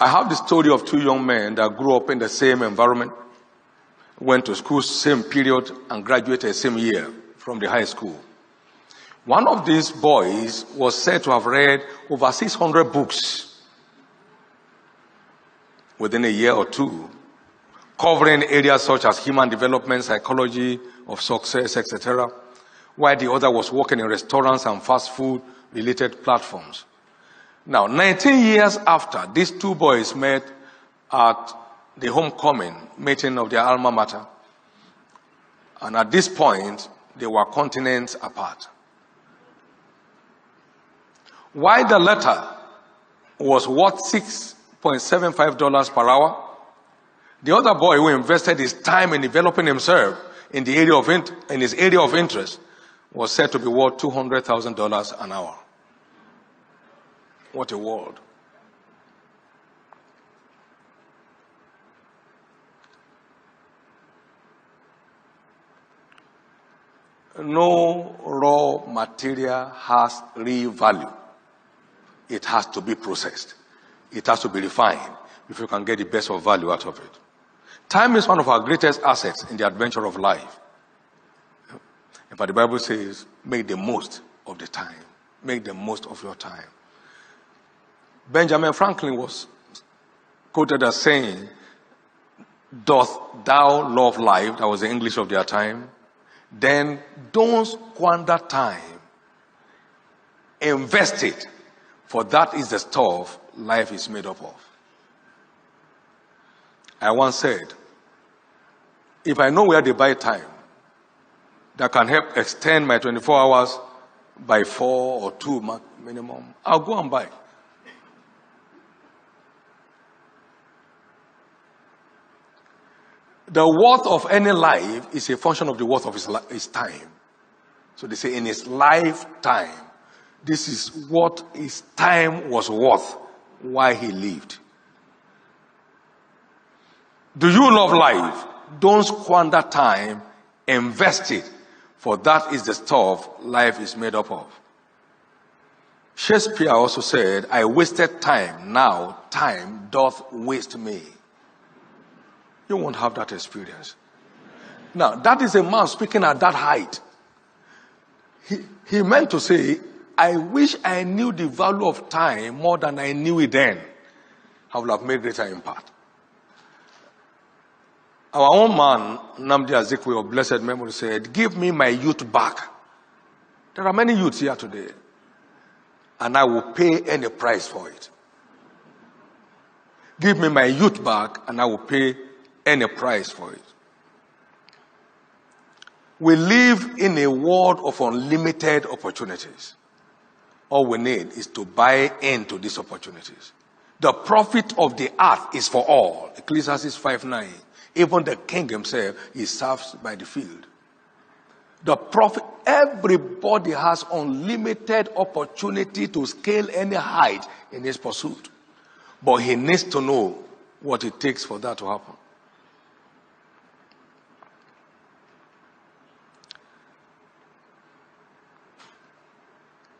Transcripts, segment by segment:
I have the story of two young men that grew up in the same environment, went to school same period, and graduated same year from the high school. One of these boys was said to have read over 600 books within a year or two, covering areas such as human development, psychology of success, etc., while the other was working in restaurants and fast food related platforms. Now, 19 years after, these two boys met at the homecoming meeting of their alma mater, and at this point, they were continents apart. While the latter was worth $6.75 per hour, the other boy who invested his time in developing himself in his area of interest was said to be worth $200,000 an hour. What a world. No raw material has real value. It has to be processed. It has to be refined if you can get the best of value out of it. Time is one of our greatest assets in the adventure of life. In fact, the Bible says, make the most of the time. Make the most of your time. Benjamin Franklin was quoted as saying, "Doth thou love life?" That was the English of their time. "Then don't squander time. Invest it, for that is the stuff life is made up of." I once said, if I know where they buy time that can help extend my 24 hours by 4 or 2 minimum, I'll go and buy. The worth of any life is a function of the worth of his time. So they say in his lifetime, this is what his time was worth while he lived. Do you love life? Don't squander time. Invest it, for that is the stuff life is made up of. Shakespeare also said, "I wasted time, now time doth waste me." You won't have that experience. Now, that is a man speaking at that height. He meant to say, I wish I knew the value of time more than I knew it then. I would have made greater impact. Our own man, Nnamdi Azikiwe of blessed memory, said, "Give me my youth back." There are many youths here today, and I will pay any price for it. Give me my youth back, and I will pay any price for it. We live in a world of unlimited opportunities. All we need is to buy into these opportunities. The profit of the earth is for all. Ecclesiastes 5:9. Even the king himself is served by the field. The profit, everybody has unlimited opportunity to scale any height in his pursuit. But he needs to know what it takes for that to happen.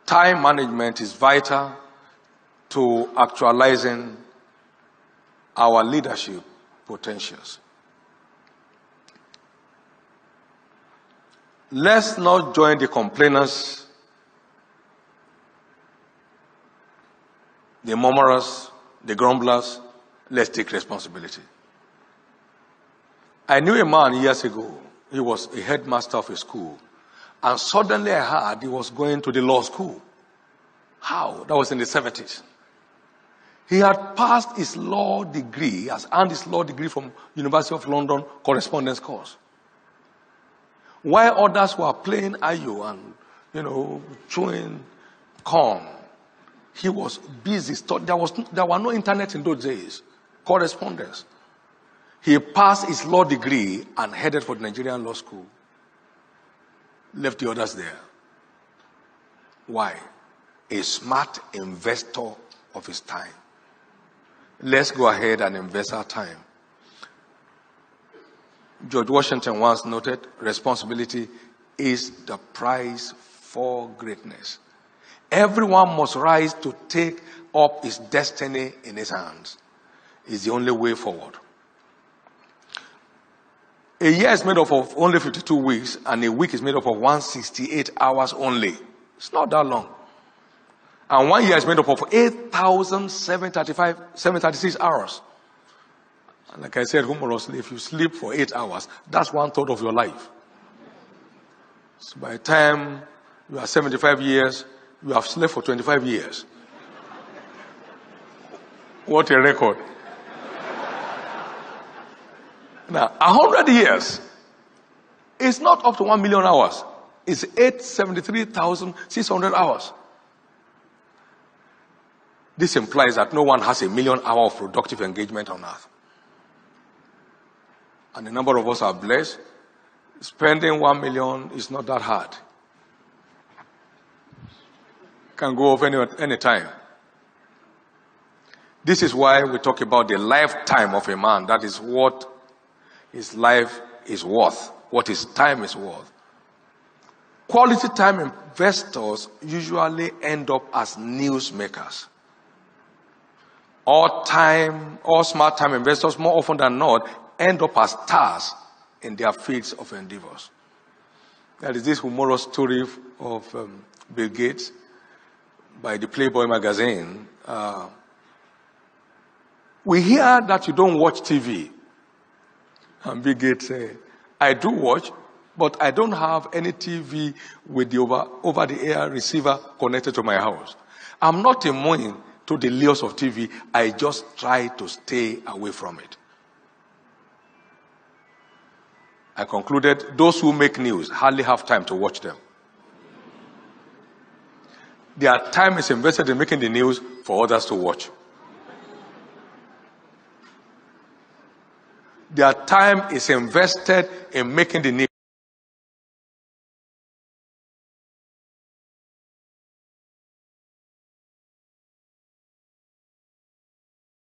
Time management is vital to actualizing our leadership potentials. Let's not join the complainers, the murmurers, the grumblers. Let's take responsibility. I knew a man years ago. He was a headmaster of a school. And suddenly I heard he was going to the law school. How? That was in the 70s. He had passed his law degree, has earned his law degree from University of London correspondence course. While others were playing ayo and, chewing corn, he was busy studying. There were no internet in those days. Correspondence. He passed his law degree and headed for the Nigerian law school. Left the others there. Why? A smart investor of his time. Let's go ahead and invest our time. George Washington once noted, responsibility is the price for greatness. Everyone must rise to take up his destiny in his hands. is the only way forward. A year is made up of only 52 weeks, and a week is made up of 168 hours only. It's not that long. And 1 year is made up of 8,736 hours. And like I said, humorously, if you sleep for 8 hours, that's 1/3 of your life. So by the time you are 75 years, you have slept for 25 years. What a record. Now, 100 years is not up to 1 million hours. It's 873,600 hours. This implies that no one has 1 million hours of productive engagement on earth. And a number of us are blessed. Spending 1 million is not that hard. Can go off any time. This is why we talk about the lifetime of a man. That is what his life is worth, what his time is worth. Quality time investors usually end up as newsmakers. All smart time investors, more often than not, end up as stars in their fields of endeavors. There is this humorous story of Bill Gates by the Playboy magazine. We hear that you don't watch TV. And Bill Gates said, I do watch, but I don't have any TV with the over-the-air receiver connected to my house. I'm not immune to the lures of TV. I just try to stay away from it. I concluded those who make news hardly have time to watch them. Their time is invested in making the news for others to watch. Their time is invested in making the news